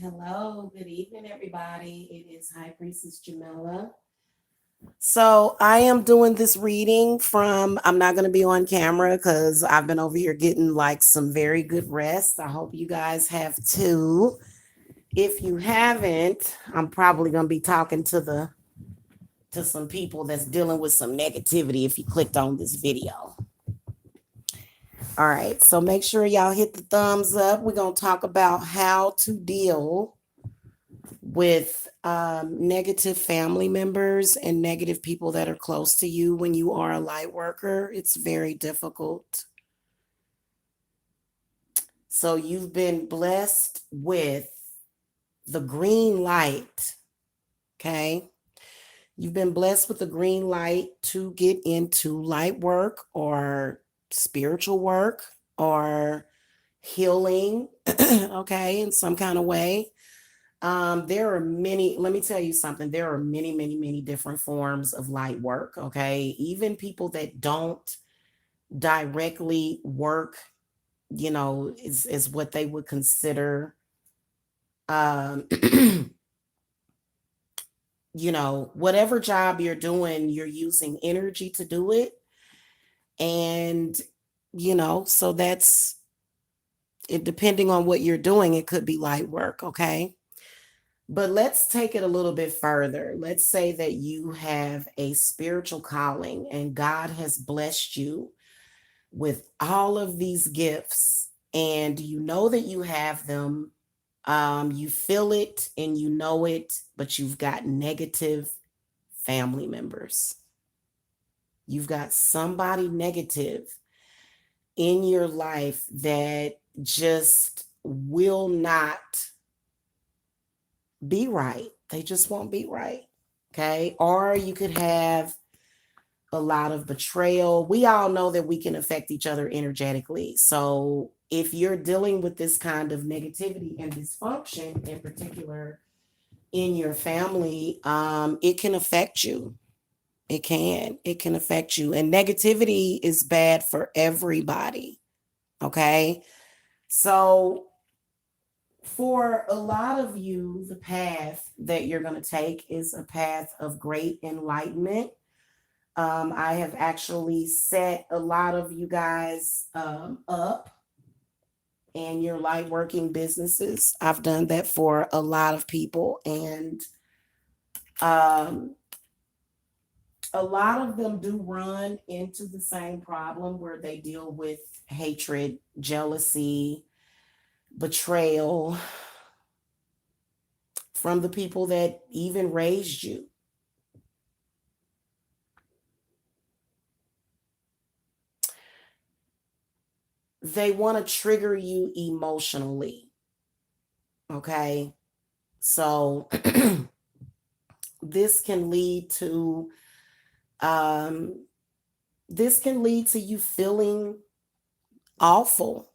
Hello, good evening, everybody. It is High Priestess Jamila. So, I am doing this reading from, I'm not going to be on camera because I've been over here getting like some very good rest. I hope you guys have too. If you haven't, I'm probably going to be talking to some people that's dealing with some negativity if you clicked on this video. All right, so make sure y'all hit the thumbs up. We're going to talk about how to deal with negative family members and negative people that are close to you when you are a light worker. It's very difficult. So you've been blessed with the green light, okay? You've been blessed with the green light to get into light work or spiritual work or healing, okay, in some kind of way. There are many, let me tell you something. There are many different forms of light work. Okay. Even people that don't directly work, is what they would consider, um, whatever job you're doing, you're using energy to do it. And, so that's it, depending on what you're doing, it could be light work. Okay. But let's take it a little bit further. Let's say that you have a spiritual calling and God has blessed you with all of these gifts, and you know that you have them. You feel it and you know it, but you've got negative family members. You've got somebody negative in your life that just will not be right. They just won't be right. Okay. Or you could have a lot of betrayal. We all know that we can affect each other energetically. So if you're dealing with this kind of negativity and dysfunction in particular in your family, it can affect you. It can affect you. And negativity is bad for everybody. Okay. So for a lot of you, the path that you're going to take is a path of great enlightenment. I have actually set a lot of you guys up in your light working businesses. I've done that for a lot of people, and um, a lot of them do run into the same problem where they deal with hatred, jealousy, betrayal from the people that even raised you. They want to trigger you emotionally. Okay. So this can lead to um, you feeling awful.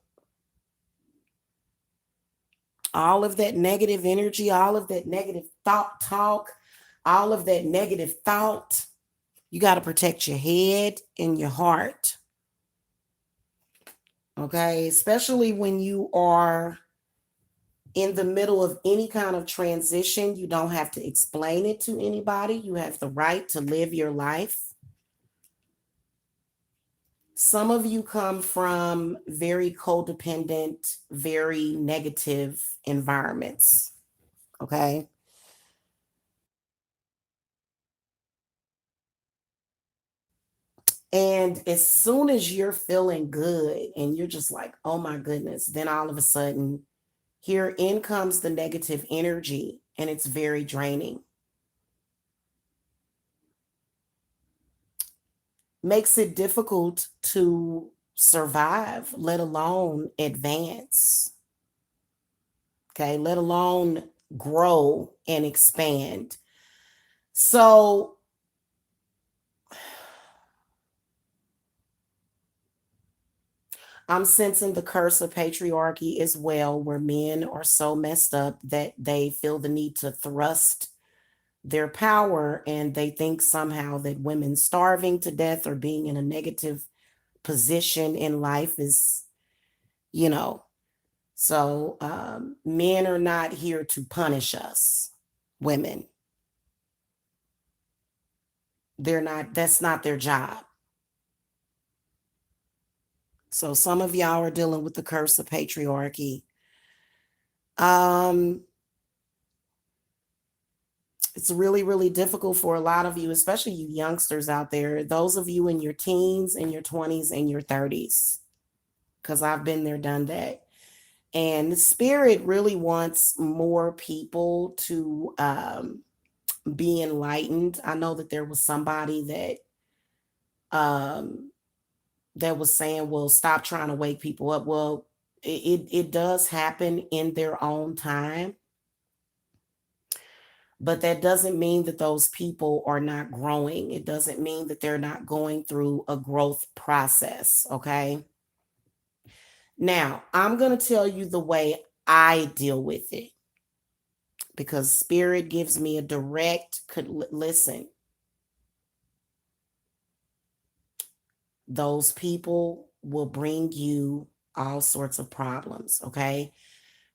All of that negative energy, all of that negative talk, all of that negative thought. You got to protect your head and your heart. Okay, especially when you are in the middle of any kind of transition. You don't have to explain it to anybody. You have the right to live your life. Some of you come from very codependent, very negative environments. Okay. And as soon as you're feeling good and you're just like, oh my goodness, then all of a sudden, here in comes the negative energy, and it's very draining. Makes it difficult to survive, let alone advance. Okay, let alone grow and expand. So, I'm sensing the curse of patriarchy as well, where men are so messed up that they feel the need to thrust their power, and they think somehow that women starving to death or being in a negative position in life is, you know, So men are not here to punish us, women. They're not, that's not their job. So some of y'all are dealing with the curse of patriarchy. Um, it's really, really difficult for a lot of you, especially you youngsters out there, those of you in your teens, in your 20s, and your 30s, because I've been there, done that. And the spirit really wants more people to be enlightened. I know that there was somebody um, that was saying, well, stop trying to wake people up. Well, it does happen in their own time, but that doesn't mean that those people are not growing. It doesn't mean that they're not going through a growth process. Okay. Now, I'm going to tell you the way I deal with it because spirit gives me a direct listen. Those people will bring you all sorts of problems. Okay.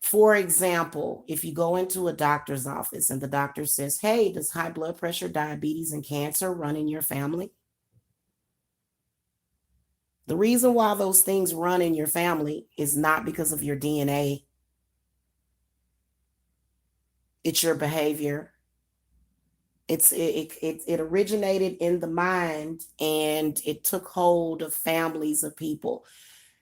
For example, if you go into a doctor's office and the doctor says, hey, does high blood pressure, diabetes, and cancer run in your family? The reason why those things run in your family is not because of your DNA, it's your behavior. It originated in the mind and it took hold of families of people.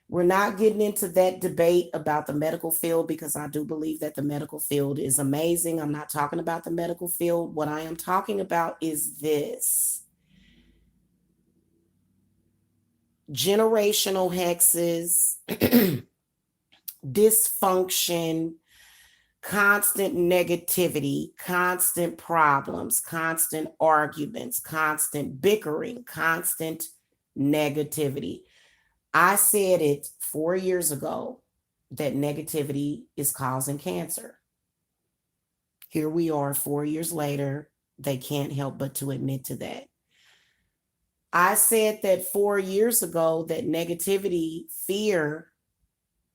We're not getting into that debate about the medical field because I do believe that the medical field is amazing. I'm not talking about the medical field. What I am talking about is this: generational hexes, dysfunction, constant negativity, constant problems, constant arguments, constant bickering, constant negativity. I said it 4 years ago that negativity is causing cancer. Here we are 4 years later. They can't help but to admit to that. I said that 4 years ago that negativity, fear,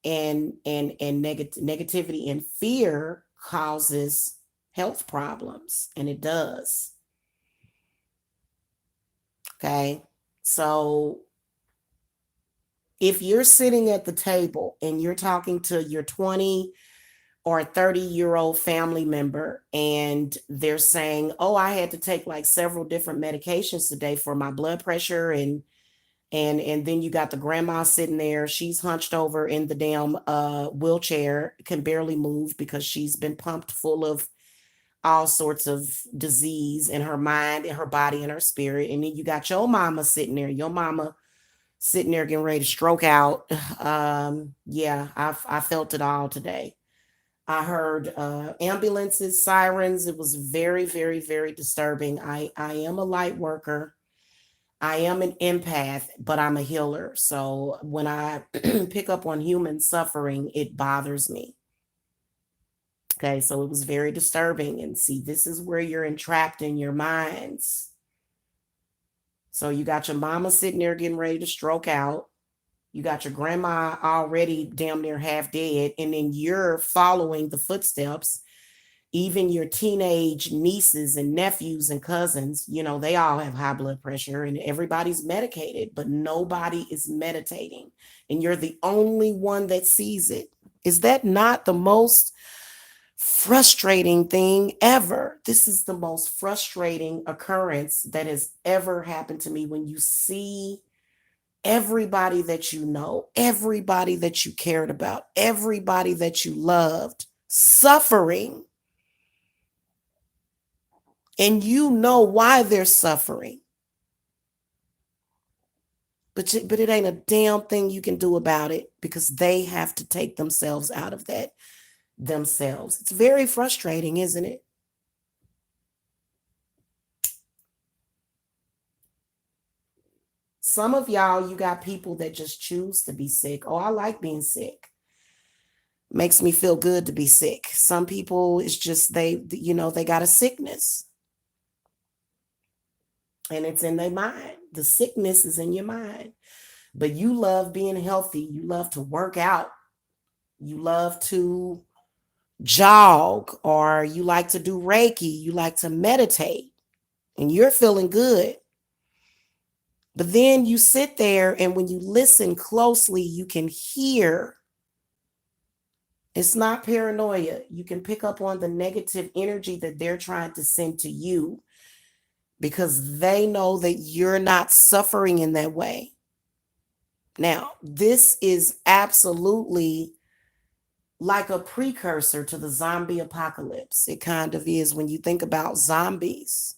and negativity and fear causes health problems, and it does. Okay. So if you're sitting at the table and you're talking to your 20 or 30-year-old family member and they're saying, oh, I had to take like several different medications today for my blood pressure, and then you got the grandma sitting there, she's hunched over in the damn wheelchair, can barely move because she's been pumped full of all sorts of disease in her mind, in her body, and her spirit. And then you got your mama sitting there, getting ready to stroke out. Yeah, I felt it all today. I heard ambulances, sirens. It was very, very, very disturbing. I am a light worker. I am an empath, but I'm a healer. So when I pick up on human suffering, it bothers me. Okay, so it was very disturbing. And see, this is where you're entrapped in your minds. So you got your mama sitting there getting ready to stroke out. You got your grandma already damn near half dead. And then you're following the footsteps. Even your teenage nieces and nephews and cousins, they all have high blood pressure and everybody's medicated, but nobody is meditating. And you're the only one that sees it. Is that not the most frustrating thing ever? This is the most frustrating occurrence that has ever happened to me, when you see everybody that you know, everybody that you cared about, everybody that you loved suffering, and you know why they're suffering, but it ain't a damn thing you can do about it because they have to take themselves out of that themselves. It's very frustrating, isn't it? Some of y'all, you got people that just choose to be sick. Oh, I like being sick. Makes me feel good to be sick. Some people, it's just they got a sickness and it's in their mind. The sickness is in your mind, but you love being healthy. You love to work out. you love to jog, or you like to do Reiki, you like to meditate, and you're feeling good. But then you sit there, and when you listen closely, you can hear. It's not paranoia. You can pick up on the negative energy that they're trying to send to you because they know that you're not suffering in that way. Now, this is absolutely like a precursor to the zombie apocalypse. It kind of is when you think about zombies.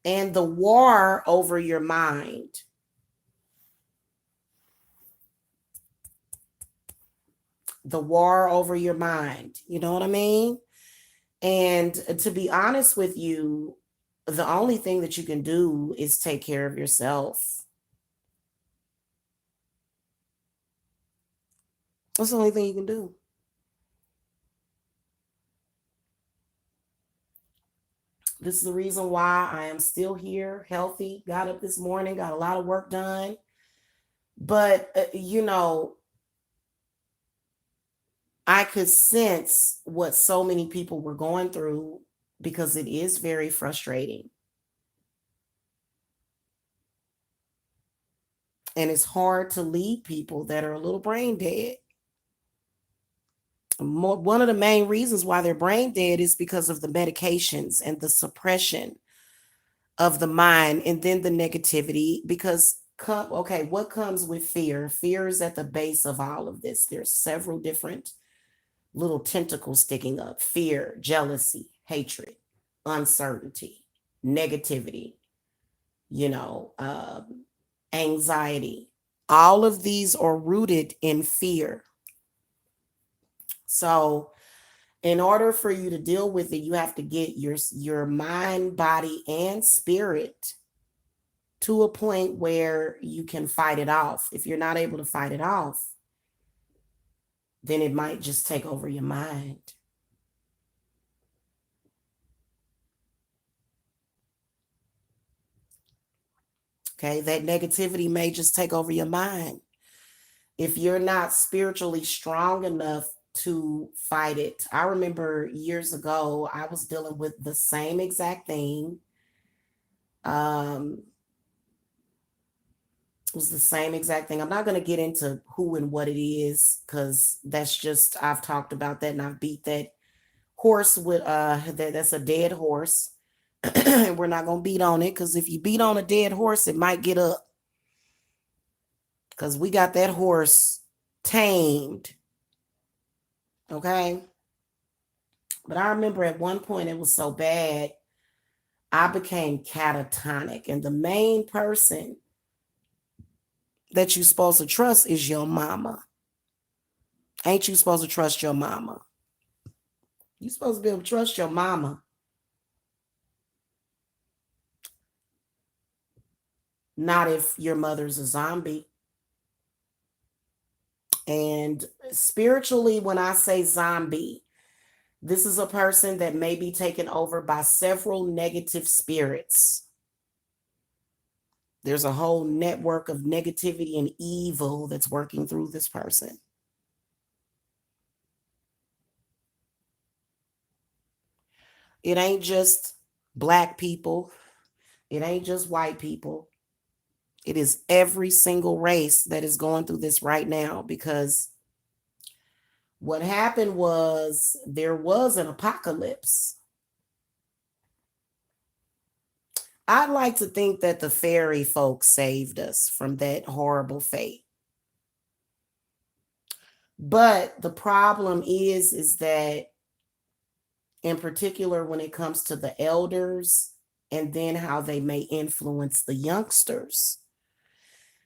And the war over your mind. The war over your mind. You know what I mean? And to be honest with you, the only thing that you can do is take care of yourself. That's the only thing you can do. This is the reason why I am still here, healthy, got up this morning, got a lot of work done. But, I could sense what so many people were going through because it is very frustrating. And it's hard to lead people that are a little brain dead. One of the main reasons why they're brain dead is because of the medications and the suppression of the mind, and then the negativity. Because, okay, what comes with fear? Fear is at the base of all of this. There's several different little tentacles sticking up: fear, jealousy, hatred, uncertainty, negativity, you know, anxiety. All of these are rooted in fear. So, in order for you to deal with it, you have to get your mind, body, and spirit to a point where you can fight it off. If you're not able to fight it off, then it might just take over your mind. Okay, that negativity may just take over your mind. If you're not spiritually strong enough to fight it. I remember years ago, I was dealing with the same exact thing. Um, it was the same exact thing. I'm not going to get into who and what it is because that's just, I've talked about that and I've beat that horse with that's a dead horse. We're not going to beat on it because if you beat on a dead horse, it might get up. Because we got that horse tamed. Okay. But I remember at one point it was so bad, I became catatonic. And the main person that you're supposed to trust is your mama. Ain't you supposed to trust your mama? You're supposed to be able to trust your mama. Not if your mother's a zombie. And spiritually, when I say zombie, this is a person that may be taken over by several negative spirits. There's a whole network of negativity and evil that's working through this person. It ain't just Black people. It ain't just white people. It is every single race that is going through this right now, because what happened was there was an apocalypse. I'd like to think that the fairy folks saved us from that horrible fate. But the problem is that, in particular, when it comes to the elders and then how they may influence the youngsters.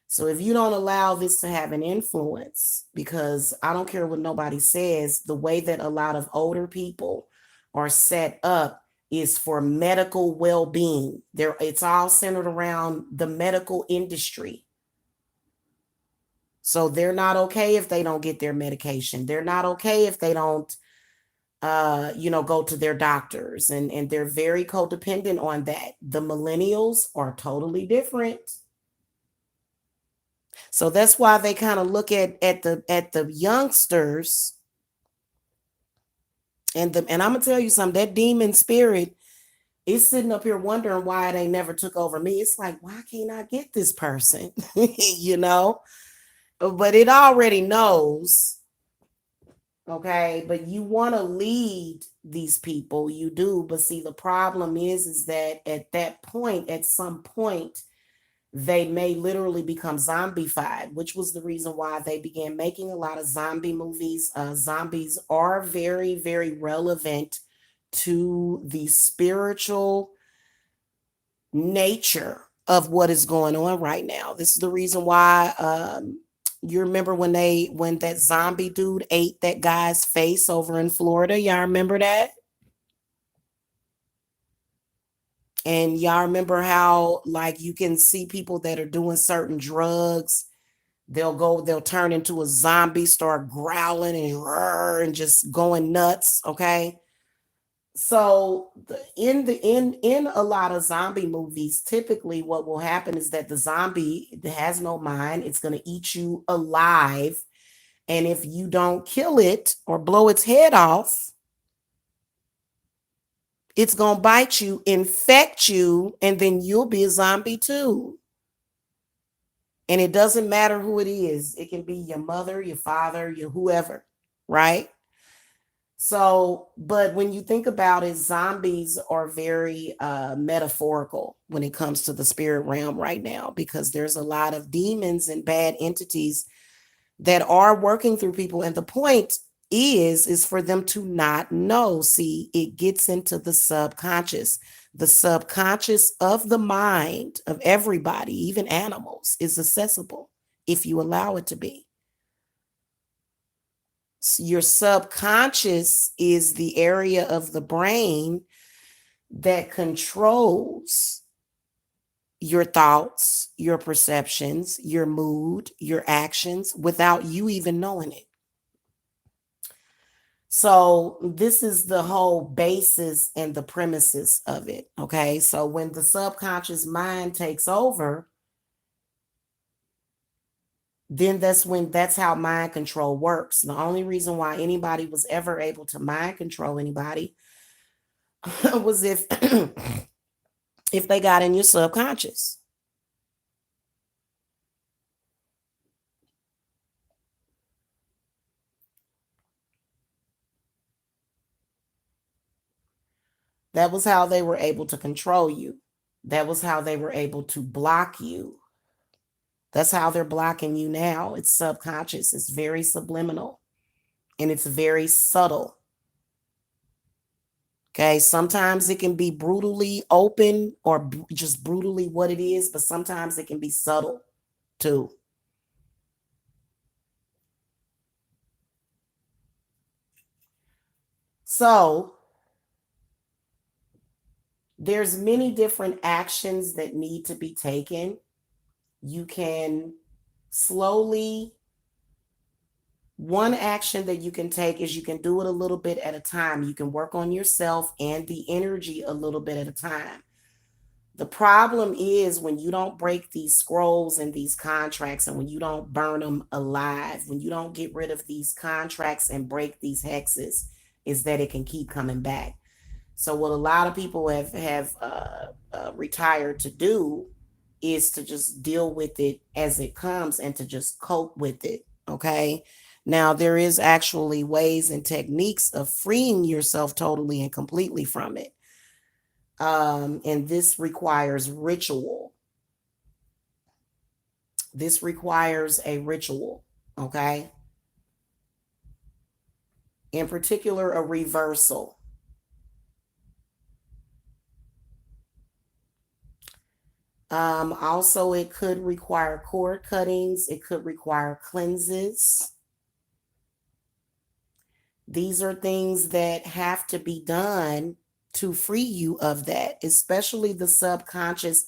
So if you don't allow this to have an influence, because I don't care what nobody says, the way that a lot of older people are set up is for medical well-being. It's all centered around the medical industry. So they're not okay if they don't get their medication. They're not okay if they don't go to their doctors, and they're very codependent on that. The millennials are totally different. So that's why they kind of look at the youngsters, and I'm gonna tell you something, that demon spirit is sitting up here wondering why they never took over me. It's like, why can't I get this person? you know, but it already knows. Okay, but you want to lead these people, you do. But see, the problem is that at some point, they may literally become zombified, which was the reason why they began making a lot of zombie movies. Zombies are very, very relevant to the spiritual nature of what is going on right now. This is the reason why you remember when that zombie dude ate that guy's face over in Florida. Y'all remember that? And y'all remember how, like, you can see people that are doing certain drugs, they'll turn into a zombie, start growling and just going nuts. Okay. So in a lot of zombie movies, typically what will happen is that the zombie has no mind. It's going to eat you alive. And if you don't kill it or blow its head off, it's going to bite you, infect you, and then you'll be a zombie too. And it doesn't matter who it is. It can be your mother, your father, your whoever, right? So, but when you think about it, zombies are very metaphorical when it comes to the spirit realm right now, because there's a lot of demons and bad entities that are working through people. And the point is for them to not know. See, it gets into the subconscious. The subconscious of the mind of everybody, even animals, is accessible if you allow it to be. Your subconscious is the area of the brain that controls your thoughts, your perceptions, your mood, your actions without you even knowing it. So this is the whole basis and the premises of it. Okay. So when the subconscious mind takes over, then that's how mind control works. The only reason why anybody was ever able to mind control anybody was if if they got in your subconscious. That was how they were able to control you. That was how they were able to block you. That's how they're blocking you now. It's subconscious. It's very subliminal and it's very subtle. Okay. Sometimes it can be brutally open or just brutally what it is, but sometimes it can be subtle too. So there's many different actions that need to be taken. You can slowly, one action that you can take is you can do it a little bit at a time. You can work on yourself and the energy a little bit at a time. The problem is when you don't break these scrolls and these contracts, and when you don't burn them alive, when you don't get rid of these contracts and break these hexes, is that it can keep coming back. So what a lot of people have retired to do is to just deal with it as it comes and to just cope with it. Okay. Now there is actually ways and techniques of freeing yourself totally and completely from it. And this requires ritual. This requires a ritual. Okay. In particular, a reversal. Also, it could require cord cuttings. It could require cleanses. These are things that have to be done to free you of that, especially the subconscious,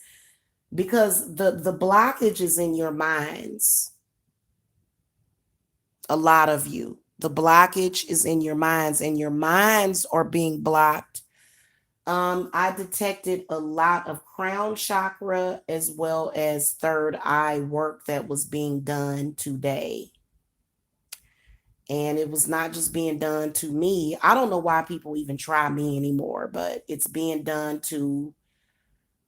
because the blockage is in your minds. A lot of you. The blockage is in your minds, and your minds are being blocked. I detected a lot of crown chakra as well as third eye work that was being done today. And it was not just being done to me. I don't know why people even try me anymore, but it's being done to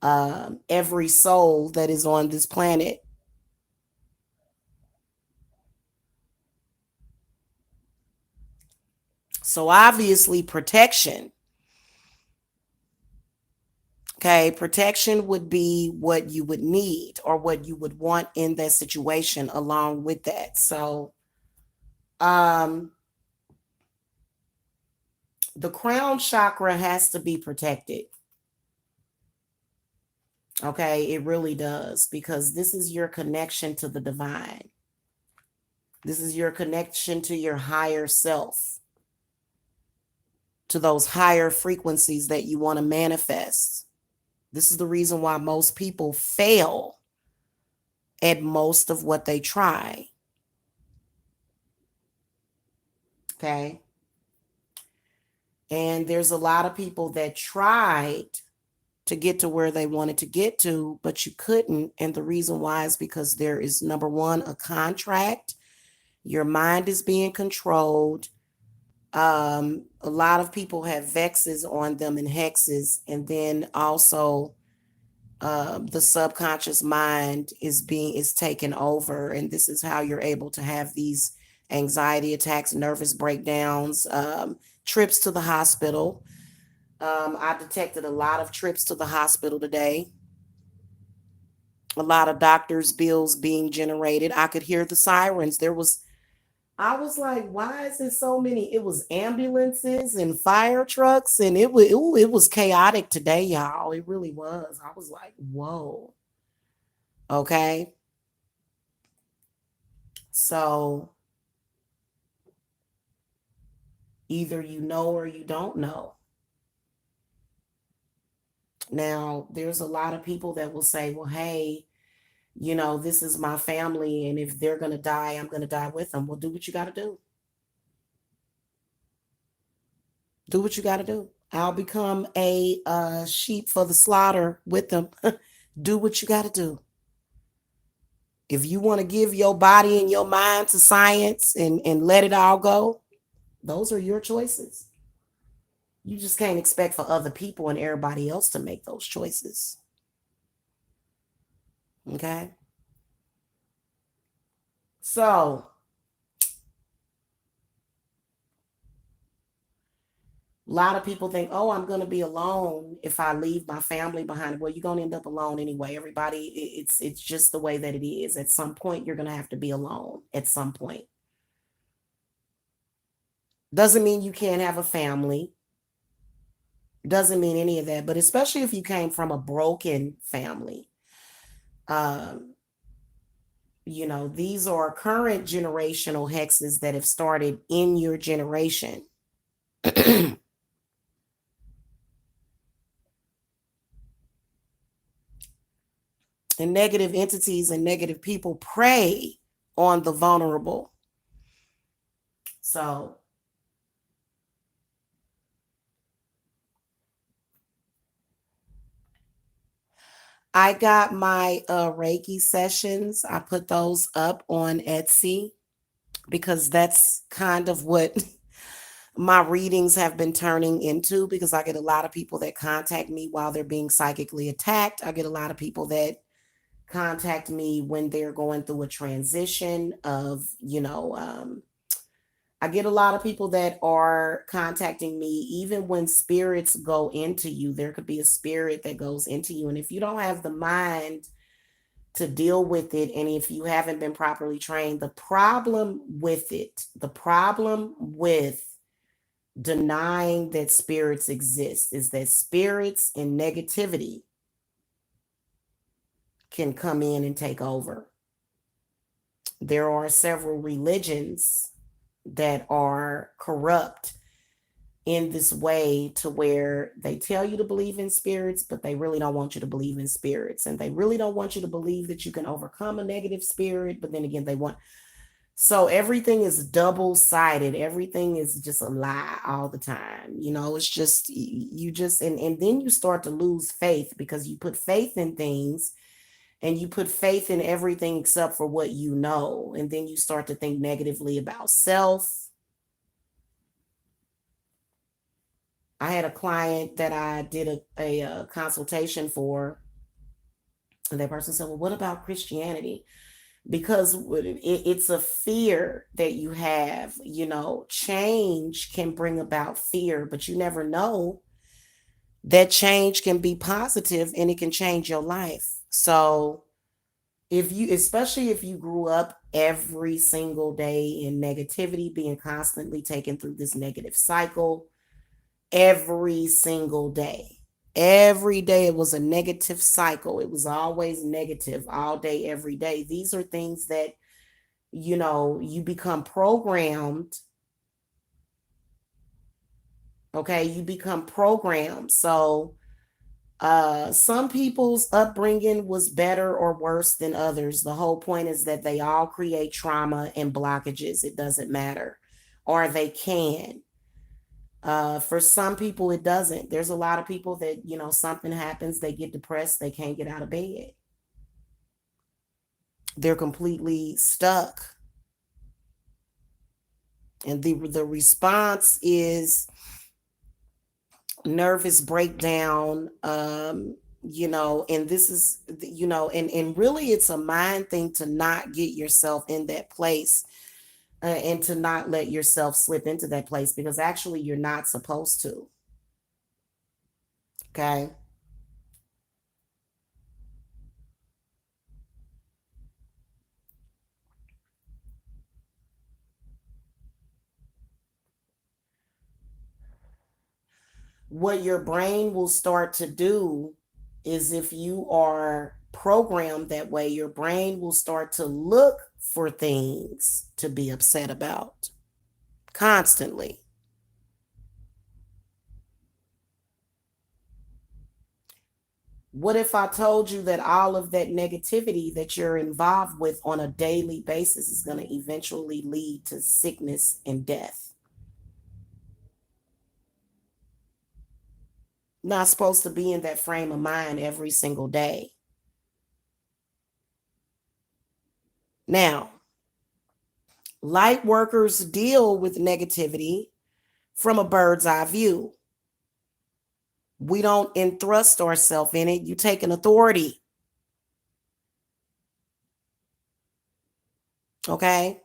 every soul that is on this planet. So obviously, protection. Okay, protection would be what you would need or what you would want in that situation along with that. So, um, the crown chakra has to be protected. Okay, it really does, because this is your connection to the divine. This is your connection to your higher self, to those higher frequencies that you want to manifest. This is the reason why most people fail at most of what they try. Okay. And there's a lot of people that tried to get to where they wanted to get to, but you couldn't. And the reason why is because there is, number one, a contract. Your mind is being controlled. A lot of people have vexes on them and hexes. And then also the subconscious mind is taken over. And this is how you're able to have these anxiety attacks, nervous breakdowns, trips to the hospital. I detected a lot of trips to the hospital today. A lot of doctors' bills being generated. I could hear the sirens. I was like, why is there so many? It was ambulances and fire trucks, and it was chaotic today, y'all. It really was. I was like, whoa. Okay. So either you know or you don't know. Now, there's a lot of people that will say, well, hey, this is my family, and if they're going to die, I'm going to die with them. Well, do what you got to do. Do what you got to do. I'll become a sheep for the slaughter with them. Do what you got to do. If you want to give your body and your mind to science and let it all go, those are your choices. You just can't expect for other people and everybody else to make those choices. Okay? So, a lot of people think, oh, I'm going to be alone if I leave my family behind. Well, you're going to end up alone anyway. Everybody, it's just the way that it is. At some point, you're going to have to be alone at some point. Doesn't mean you can't have a family. Doesn't mean any of that. But especially if you came from a broken family, um, these are current generational hexes that have started in your generation. And negative entities and negative people prey on the vulnerable. So I got my Reiki sessions. I put those up on Etsy because that's kind of what my readings have been turning into, because I get a lot of people that contact me while they're being psychically attacked. I get a lot of people that contact me when they're going through a transition of, I get a lot of people that are contacting me even when spirits go into you. There could be a spirit that goes into you. And if you don't have the mind to deal with it, and if you haven't been properly trained, the problem with denying that spirits exist is that spirits and negativity can come in and take over. There are several religions that are corrupt in this way, to where they tell you to believe in spirits, but they really don't want you to believe in spirits. And they really don't want you to believe that you can overcome a negative spirit. But then again, they want. So everything is double-sided. Everything is just a lie all the time. It's just you just and then you start to lose faith because you put faith in things and you put faith in everything except for what you know. And then you start to think negatively about self. I had a client that I did a consultation for, and that person said, "Well, what about Christianity?" Because it's a fear that you have. Change can bring about fear, but you never know that change can be positive and it can change your life. So especially if you grew up every single day in negativity, being constantly taken through this negative cycle every single day. Every day it was a negative cycle. It was always negative all day, every day. These are things that, you become programmed. Okay. You become programmed. So, some people's upbringing was better or worse than others. The whole point is that they all create trauma and blockages. It doesn't matter, or they can. For some people, it doesn't. There's a lot of people that, something happens, they get depressed, they can't get out of bed. They're completely stuck. And the response is nervous breakdown, and this is, and really it's a mind thing to not get yourself in that place, and to not let yourself slip into that place because actually you're not supposed to. Okay. What your brain will start to do is, if you are programmed that way, your brain will start to look for things to be upset about constantly. What if I told you that all of that negativity that you're involved with on a daily basis is going to eventually lead to sickness and death? Not supposed to be in that frame of mind every single day. Now, light workers deal with negativity from a bird's eye view. We don't entrust ourselves in it. You take an authority. Okay.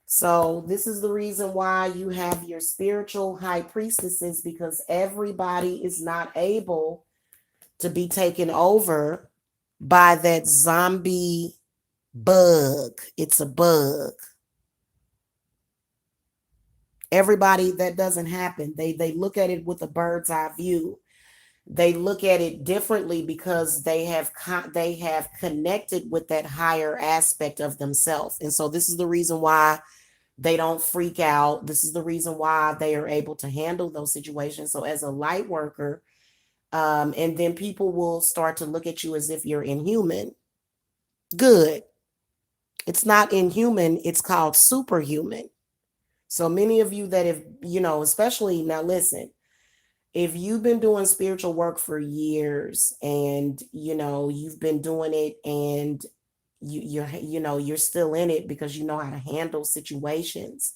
So this is the reason why you have your spiritual high priestesses, because everybody is not able to be taken over by that zombie bug. It's a bug. Everybody, that doesn't happen. They look at it with a bird's eye view. They look at it differently because they have connected with that higher aspect of themselves. And so this is the reason why they don't freak out. This is the reason why they are able to handle those situations. So as a light worker, and then people will start to look at you as if you're inhuman. Good. It's not inhuman, it's called superhuman. So many of you that have, especially now, listen, if you've been doing spiritual work for years and, you've been doing it and you're still in it because you know how to handle situations,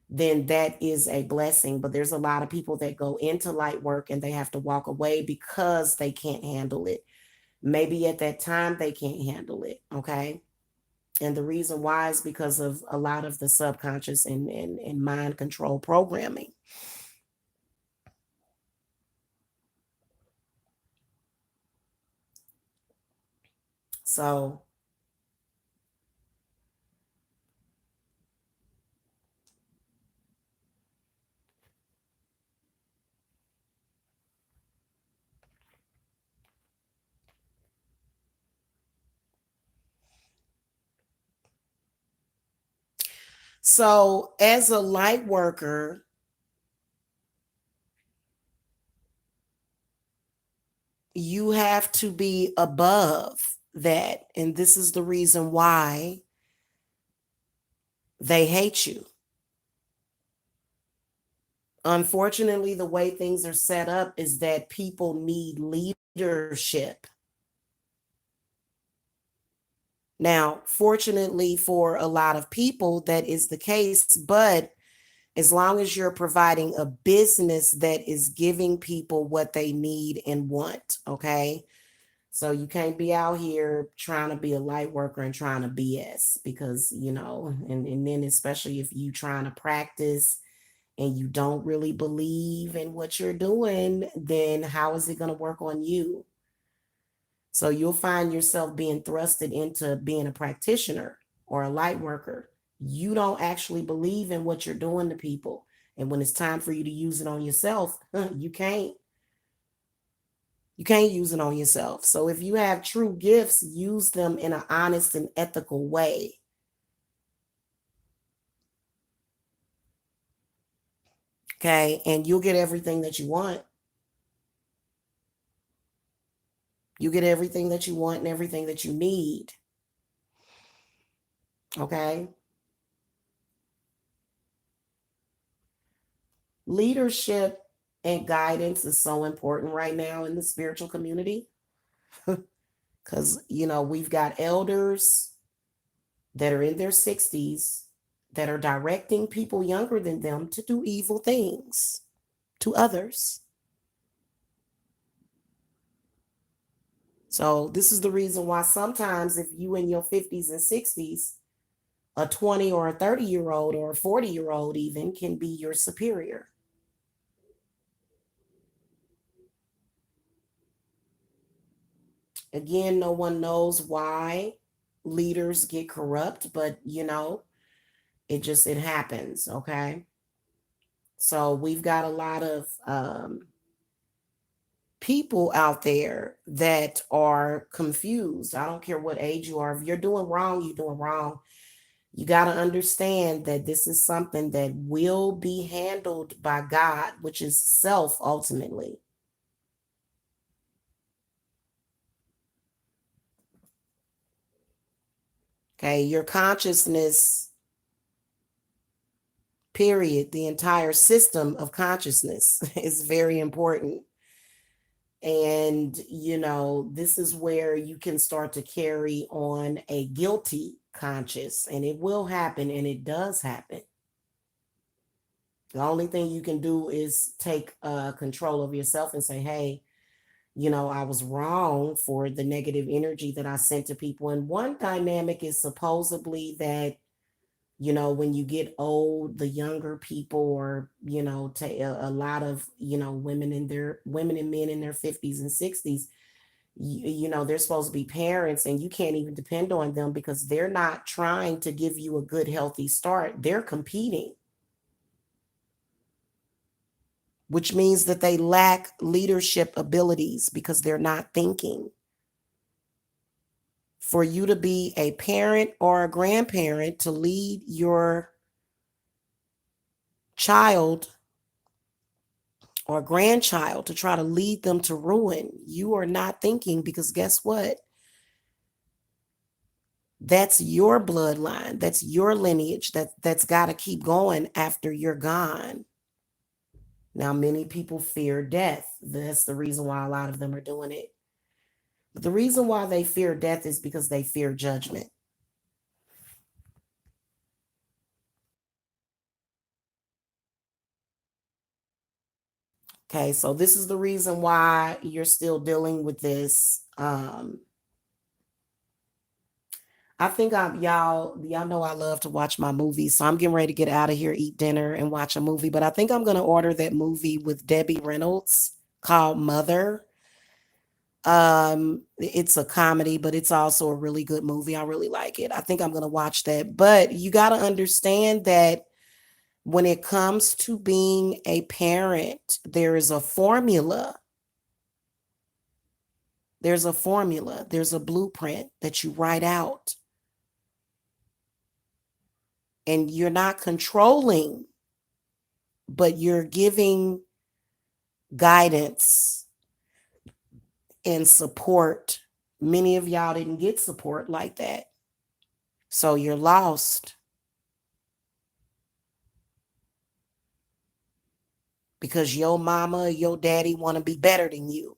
then that is a blessing. But there's a lot of people that go into light work and they have to walk away because they can't handle it. Maybe at that time they can't handle it. Okay. And the reason why is because of a lot of the subconscious and mind control programming. So, as a light worker, you have to be above that. And this is the reason why They hate you. Unfortunately, the way things are set up is that people need leadership. Now, fortunately for a lot of people, that is the case, but as long as you're providing a business that is giving people what they need and want, okay? So you can't be out here trying to be a light worker and trying to BS because, and then especially if you trying to practice and you don't really believe in what you're doing, then how is it going to work on you? So you'll find yourself being thrusted into being a practitioner or a light worker. You don't actually believe in what you're doing to people. And when it's time for you to use it on yourself, you can't. You can't use it on yourself. So if you have true gifts, use them in an honest and ethical way. Okay. And you'll get everything that you want. You get everything that you want and everything that you need. Okay. Leadership and guidance is so important right now in the spiritual community because, we've got elders that are in their 60s that are directing people younger than them to do evil things to others. So this is the reason why sometimes if you in your 50s and 60s, a 20 or a 30-year-old or a 40-year-old even can be your superior. Again, no one knows why leaders get corrupt, but it happens, okay? So we've got a lot of people out there that are confused. I don't care what age you are. If you're doing wrong, you're doing wrong. You got to understand that this is something that will be handled by God, which is self ultimately. Okay, your consciousness, period, the entire system of consciousness is very important. And, this is where you can start to carry on a guilty conscience, and it will happen, and it does happen. The only thing you can do is take control of yourself and say, hey, I was wrong for the negative energy that I sent to people. And one dynamic is supposedly that, when you get old, the younger people, or, a lot of, women and men in their 50s and 60s, they're supposed to be parents, and you can't even depend on them because they're not trying to give you a good, healthy start. They're competing, which means that they lack leadership abilities because they're not thinking. For you to be a parent or a grandparent to lead your child or grandchild, to try to lead them to ruin, you are not thinking, because guess what? That's your bloodline. That's your lineage that's got to keep going after you're gone. Now, many people fear death. That's the reason why a lot of them are doing it. But the reason why they fear death is because they fear judgment. Okay, so this is the reason why you're still dealing with this. I think y'all know I love to watch my movies, so I'm getting ready to get out of here, eat dinner, and watch a movie. But I think I'm gonna order that movie with Debbie Reynolds called Mother. It's a comedy, but it's also a really good movie. I really like it. I think I'm gonna watch that. But you got to understand that when it comes to being a parent, there is a formula. There's a formula. There's a blueprint that you write out. And you're not controlling, but you're giving guidance and support. Many of y'all didn't get support like that. So you're lost. because your mama, your daddy want to be better than you.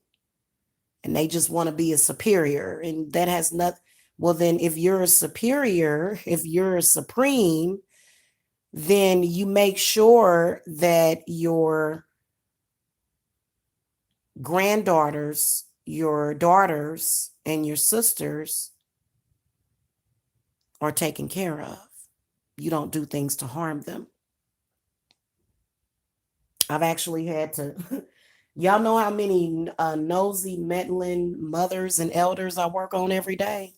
And they just want to be a superior. And that has nothing. Well, then if you're a superior, if you're a supreme, then you make sure that your granddaughters, your daughters, and your sisters are taken care of. You don't do things to harm them. I've actually had to, y'all know how many nosy, meddling mothers and elders I work on every day?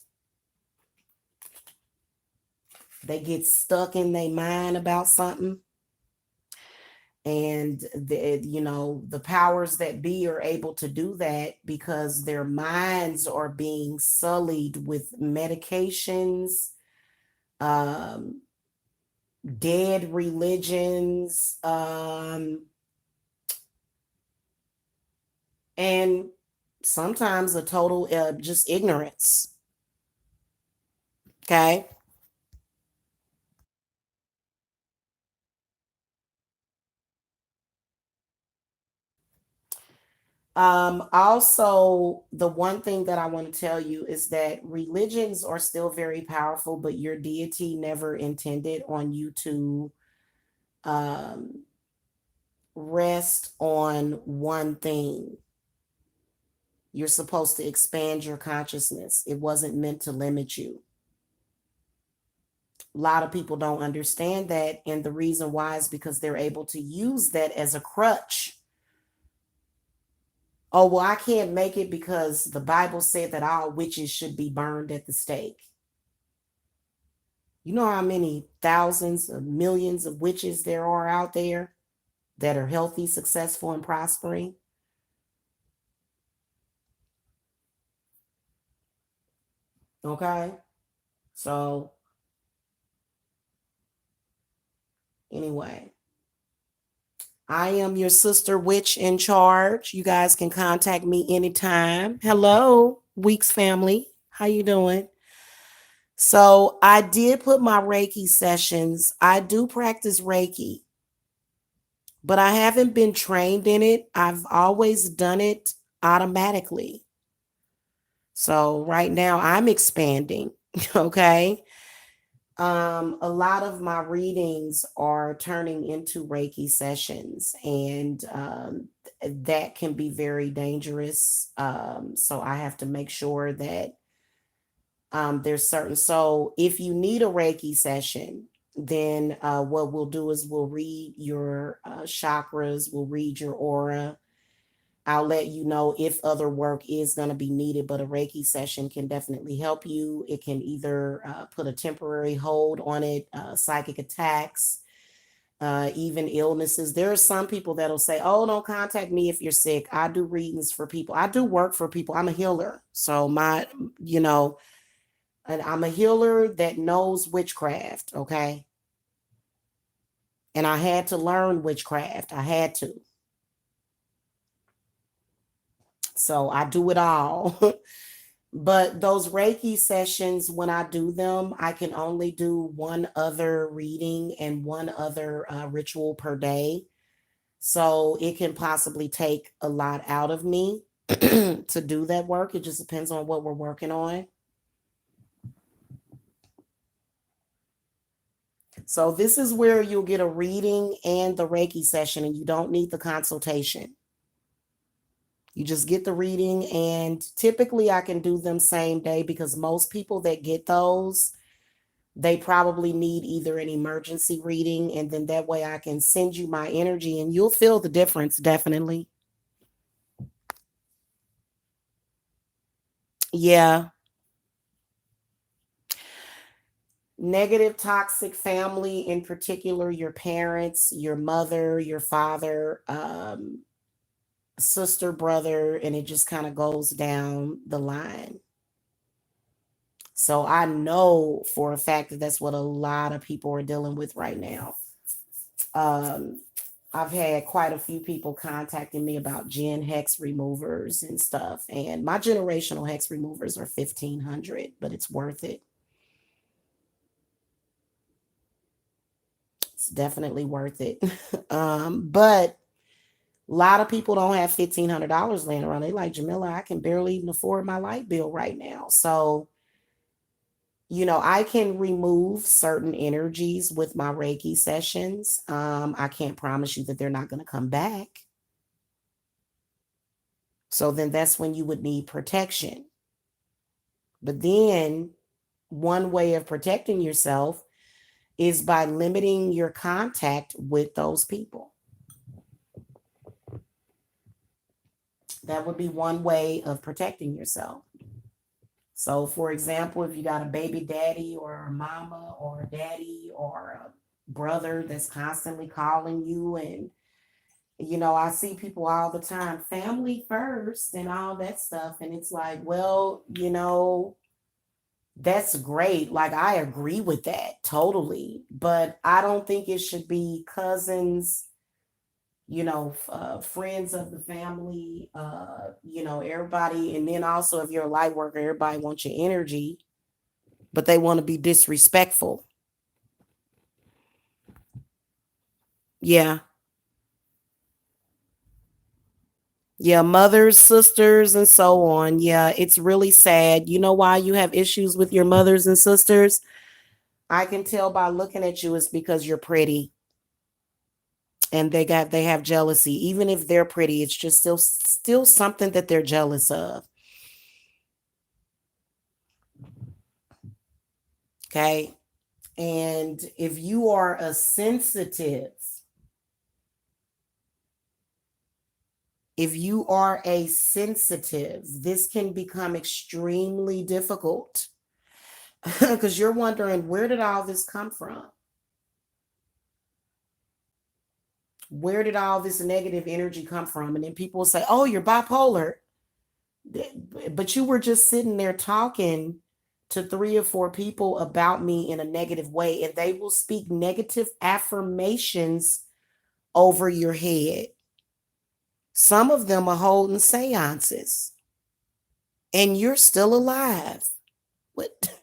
They get stuck in their mind about something. And the powers that be are able to do that because their minds are being sullied with medications, um, dead religions, and sometimes a total just ignorance. Okay. Also, the one thing that I want to tell you is that religions are still very powerful, but your deity never intended on you to um, rest on one thing. You're supposed to expand your consciousness. It wasn't meant to limit you. A lot of people don't understand that. And the reason why is because they're able to use that as a crutch. Oh, well, I can't make it because the Bible said that all witches should be burned at the stake. You know how many thousands of millions of witches there are out there that are healthy, successful, and prospering? Okay. So, anyway, I am your sister witch in charge. You guys can contact me anytime. Hello, Weeks family. How you doing? So, I did put my Reiki sessions. I do practice Reiki, but I haven't been trained in it. I've always done it automatically. So right now I'm expanding. Okay. A lot of my readings are turning into Reiki sessions, and that can be very dangerous. So I have to make sure that there's certain. So if you need a Reiki session, then what we'll do is we'll read your chakras, we'll read your aura. I'll let you know if other work is going to be needed, but a Reiki session can definitely help you. It can either put a temporary hold on it, psychic attacks, even illnesses. There are some people that'll say, oh, don't contact me if you're sick. I do readings for people. I do work for people. I'm a healer. So you know, and I'm a healer that knows witchcraft. Okay. And I had to learn witchcraft. I had to. So I do it all. But those Reiki sessions, when I do them, I can only do one other reading and one other ritual per day. So it can possibly take a lot out of me to do that work. It just depends on what we're working on. So this is where you'll get a reading and the Reiki session, and you don't need the consultation. You just get the reading, and typically I can do them same day because most people that get those, they probably need either an emergency reading, and then that way I can send you my energy and you'll feel the difference, definitely. Yeah. Negative, toxic family, in particular, your parents, your mother, your father, sister, brother, and it just kind of goes down the line. So I know for a fact that that's what a lot of people are dealing with right now. Um, I've had quite a few people contacting me about gen hex removers and stuff, and my generational hex removers are 1,500, but it's worth it. It's definitely worth it. But A lot of people don't have $1,500 laying around. They like, Jamila, I can barely even afford my light bill right now. So, I can remove certain energies with my Reiki sessions. I can't promise you that they're not going to come back. So then that's when you would need protection. But then one way of protecting yourself is by limiting your contact with those people. That would be one way of protecting yourself. So, for example, if you got a baby daddy or a mama or a daddy or a brother that's constantly calling you, and I see people all the time, family first and all that stuff. And it's like, well, that's great. Like, I agree with that totally. But I don't think it should be cousins, friends of the family, everybody. And then also, if you're a light worker, everybody wants your energy, but they want to be disrespectful. Yeah. Yeah. Mothers, sisters, and so on. Yeah. It's really sad. You know why you have issues with your mothers and sisters? I can tell by looking at you, it's because you're pretty. And they have jealousy. Even if they're pretty, it's just still something that they're jealous of. Okay. And if you are a sensitive, this can become extremely difficult because you're wondering, where did all this come from? Where did all this negative energy come from? And then people will say, oh, you're bipolar. But you were just sitting there talking to 3 or 4 people about me in a negative way, and they will speak negative affirmations over your head. Some of them are holding seances, and you're still alive. What?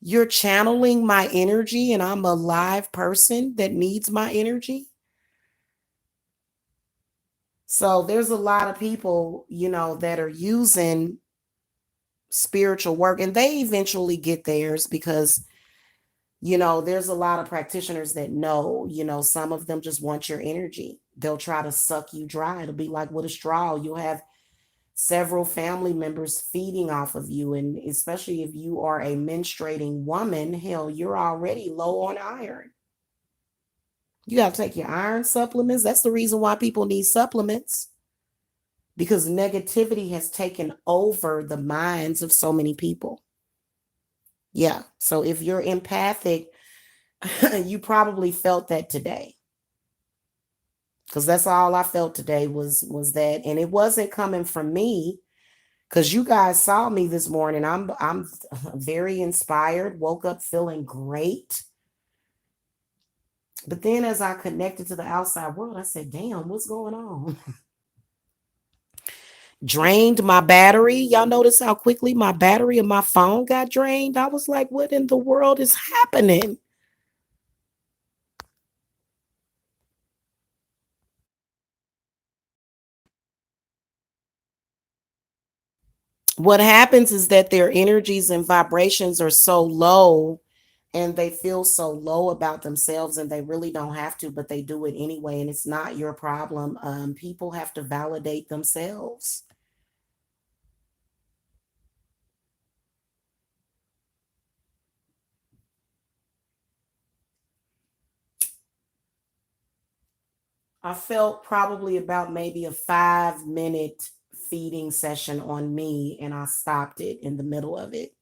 You're channeling my energy, and I'm a live person that needs my energy. So there's a lot of people, that are using spiritual work, and they eventually get theirs because, there's a lot of practitioners that know, some of them just want your energy. They'll try to suck you dry. It'll be like with a straw. You'll have several family members feeding off of you. And especially if you are a menstruating woman, hell, you're already low on iron. You got to take your iron supplements. That's the reason why people need supplements, because negativity has taken over the minds of so many people. Yeah. So if you're empathic, you probably felt that today. Because that's all I felt today was that. And it wasn't coming from me, because you guys saw me this morning. I'm very inspired, woke up feeling great. But then as I connected to the outside world, I said, damn, what's going on? Drained my battery. Y'all notice how quickly my battery of my phone got drained? I was like, what in the world is happening? What happens is that their energies and vibrations are so low, and they feel so low about themselves, and they really don't have to, but they do it anyway. And it's not your problem. People have to validate themselves. I felt probably about maybe a 5-minute feeding session on me, and I stopped it in the middle of it.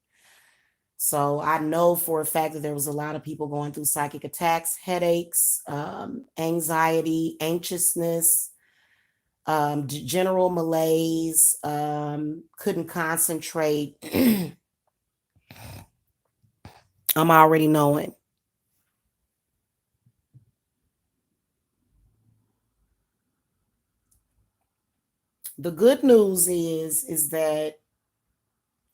So I know for a fact that there was a lot of people going through psychic attacks, headaches, anxiety, anxiousness, general malaise, couldn't concentrate. I'm already knowing. The good news is that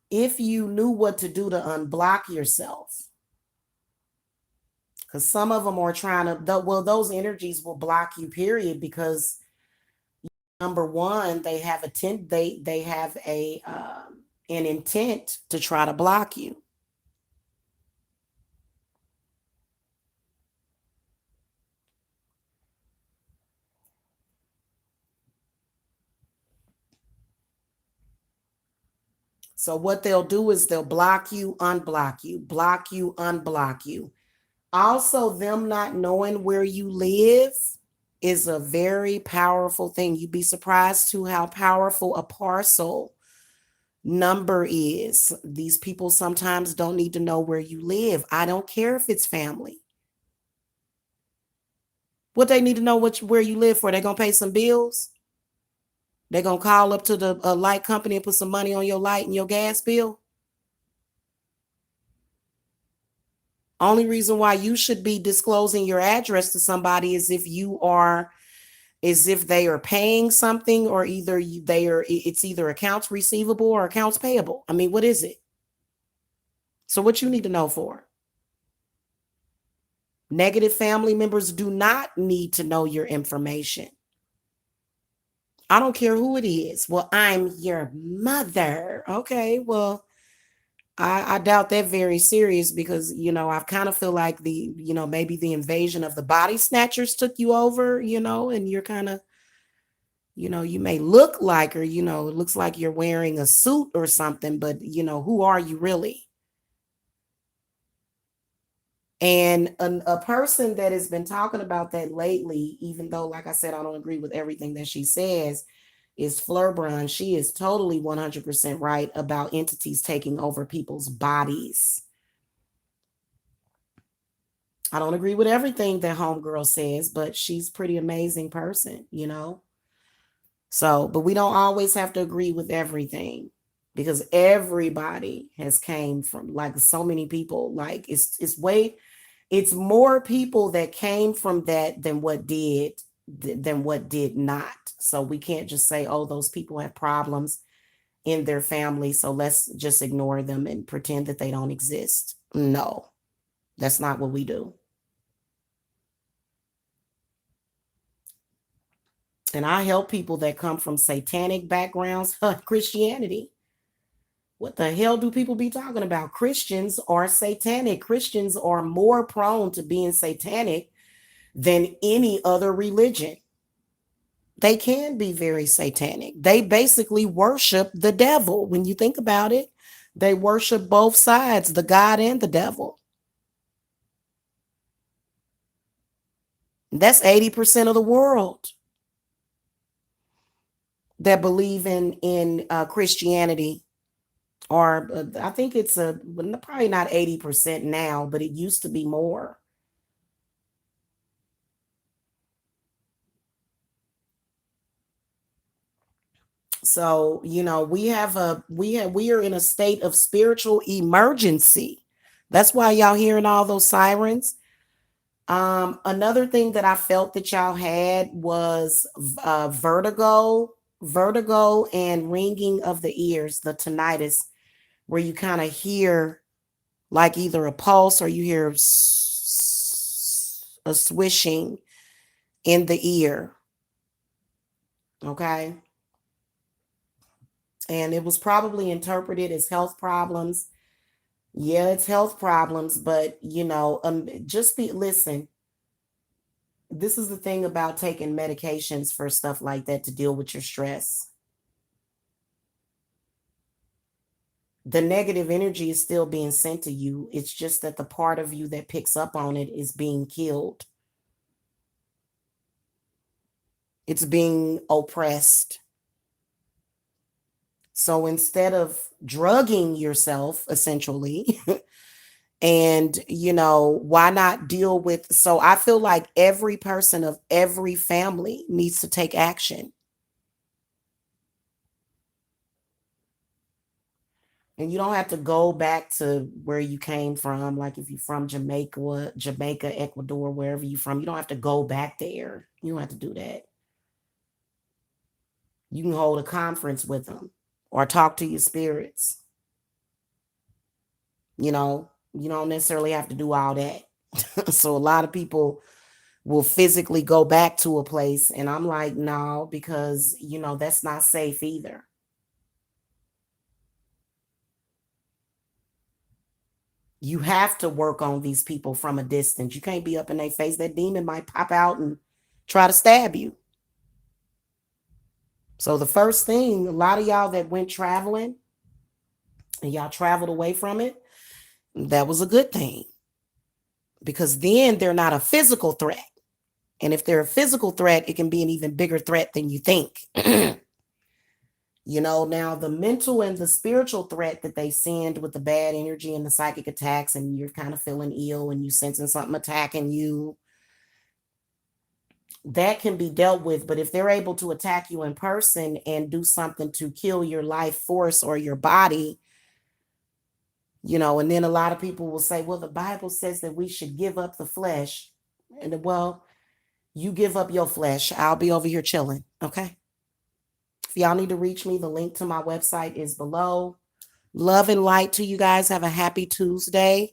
if you knew what to do to unblock yourself, because some of them are trying to, well, those energies will block you, period, because Number one, they have a an intent to try to block you. So what they'll do is they'll block you, unblock you, block you, unblock you. Also, them not knowing where you live is a very powerful thing. You'd be surprised to how powerful a parcel number is. These people sometimes don't need to know where you live. I don't care if it's family. What they need to know where you live for? They're gonna pay some bills. They're gonna call up to the light company and put some money on your light and your gas bill. Only reason why you should be disclosing your address to somebody is if they are paying something, or it's either accounts receivable or accounts payable. I mean, what is it? So what you need to know for? Negative family members do not need to know your information. I don't care who it is. Well, I'm your mother. Okay, well, I doubt that very serious, because I kind of feel like maybe the invasion of the body snatchers took you over, and you're kind of, you may look like, or it looks like you're wearing a suit or something, but who are you really? And a person that has been talking about that lately, even though, like I said, I don't agree with everything that she says, is Flurbrun. She is totally 100% right about entities taking over people's bodies. I don't agree with everything that Homegirl says, but she's a pretty amazing person. So, but we don't always have to agree with everything, because everybody has came from, like, so many people. Like, it's more people that came from that than what did not. So we can't just say, oh, those people have problems in their family, so let's just ignore them and pretend that they don't exist. No, that's not what we do. And I help people that come from satanic backgrounds, Christianity. What the hell do people be talking about? Christians are satanic. Christians are more prone to being satanic than any other religion. They can be very satanic. They basically worship the devil. When you think about it, they worship both sides, the God and the devil. That's 80% of the world that believe in Christianity. Or I think it's probably not 80% now, but it used to be more. So, we are in a state of spiritual emergency. That's why y'all hearing all those sirens. Another thing that I felt that y'all had was vertigo and ringing of the ears, the tinnitus, where you kind of hear like either a pulse, or you hear a swishing in the ear. Okay. And it was probably interpreted as health problems. Yeah, it's health problems, but just listen. This is the thing about taking medications for stuff like that to deal with your stress. The negative energy is still being sent to you. It's just that the part of you that picks up on it is being killed. It's being oppressed. So instead of drugging yourself, essentially, and why not deal with? So I feel like every person of every family needs to take action. And you don't have to go back to where you came from. Like if you're from Jamaica, Ecuador, wherever you're from, you don't have to go back there. You don't have to do that. You can hold a conference with them or talk to your spirits. You don't necessarily have to do all that. So a lot of people will physically go back to a place. And I'm like, no, because, that's not safe either. You have to work on these people from a distance. You can't be up in their face. That demon might pop out and try to stab you. So the first thing, a lot of y'all that went traveling and y'all traveled away from it, that was a good thing. Because then they're not a physical threat. And if they're a physical threat, it can be an even bigger threat than you think. Now the mental and the spiritual threat that they send with the bad energy and the psychic attacks, and you're kind of feeling ill and you sensing something attacking you, that can be dealt with. But if they're able to attack you in person and do something to kill your life force or your body, and then a lot of people will say, well, the Bible says that we should give up the flesh. And well, you give up your flesh. I'll be over here chilling. Okay. If y'all need to reach me, the link to my website is below. Love and light to you guys. Have a happy Tuesday.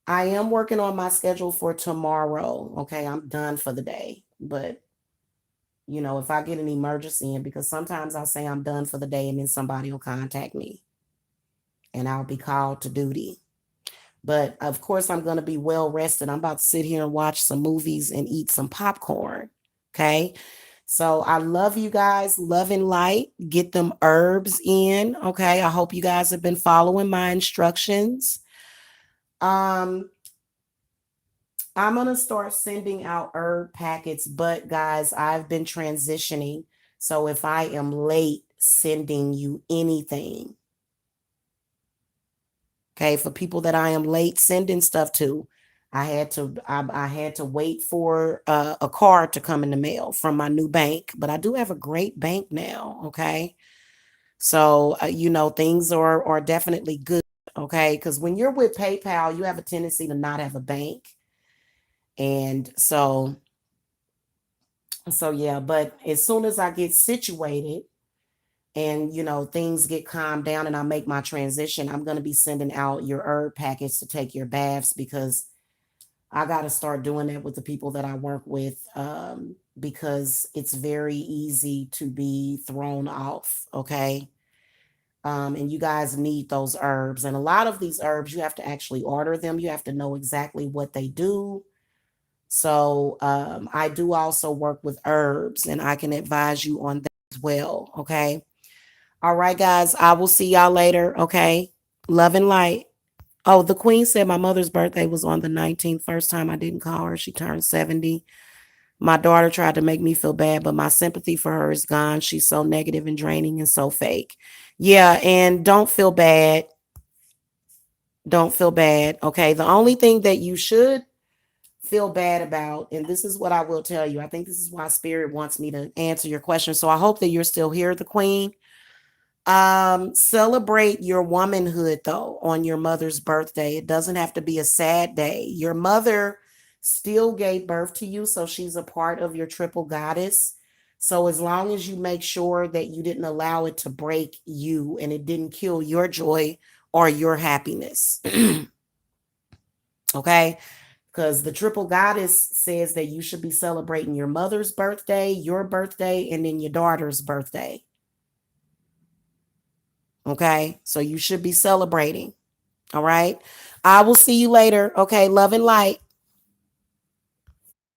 I am working on my schedule for tomorrow. Okay. I'm done for the day. But, if I get an emergency in, because sometimes I'll say I'm done for the day and then somebody will contact me and I'll be called to duty. But of course, I'm going to be well rested. I'm about to sit here and watch some movies and eat some popcorn. Okay. So I love you guys. Love and light. Get them herbs in. Okay. I hope you guys have been following my instructions. I'm going to start sending out herb packets, but guys, I've been transitioning. So if I am late sending you anything, okay, for people that I am late sending stuff to, I had to wait for a card to come in the mail from my new bank, but I do have a great bank now. Okay, so things are definitely good. Okay, because when you're with PayPal, you have a tendency to not have a bank, and so yeah. But as soon as I get situated and things get calmed down and I make my transition, I'm going to be sending out your herb packets to take your baths, because I got to start doing that with the people that I work with, because it's very easy to be thrown off. Okay. And you guys need those herbs, and a lot of these herbs you have to actually order them. You have to know exactly what they do. So I do also work with herbs, and I can advise you on that as well. Okay. All right, guys. I will see y'all later. Okay. Love and light. Oh, the queen said my mother's birthday was on the 19th. First time I didn't call her. She turned 70. My daughter tried to make me feel bad, but my sympathy for her is gone. She's so negative and draining and so fake. Yeah, and don't feel bad. Don't feel bad. Okay. The only thing that you should feel bad about, and this is what I will tell you, I think this is why Spirit wants me to answer your question. So I hope that you're still here, the queen. Celebrate your womanhood though on your mother's birthday. It doesn't have to be a sad day. Your mother still gave birth to you, so she's a part of your triple goddess. So as long as you make sure that you didn't allow it to break you and it didn't kill your joy or your happiness. Okay? Because the triple goddess says that you should be celebrating your mother's birthday, your birthday, and then your daughter's birthday. Okay, so you should be celebrating. All right. I will see you later. Okay, love and light.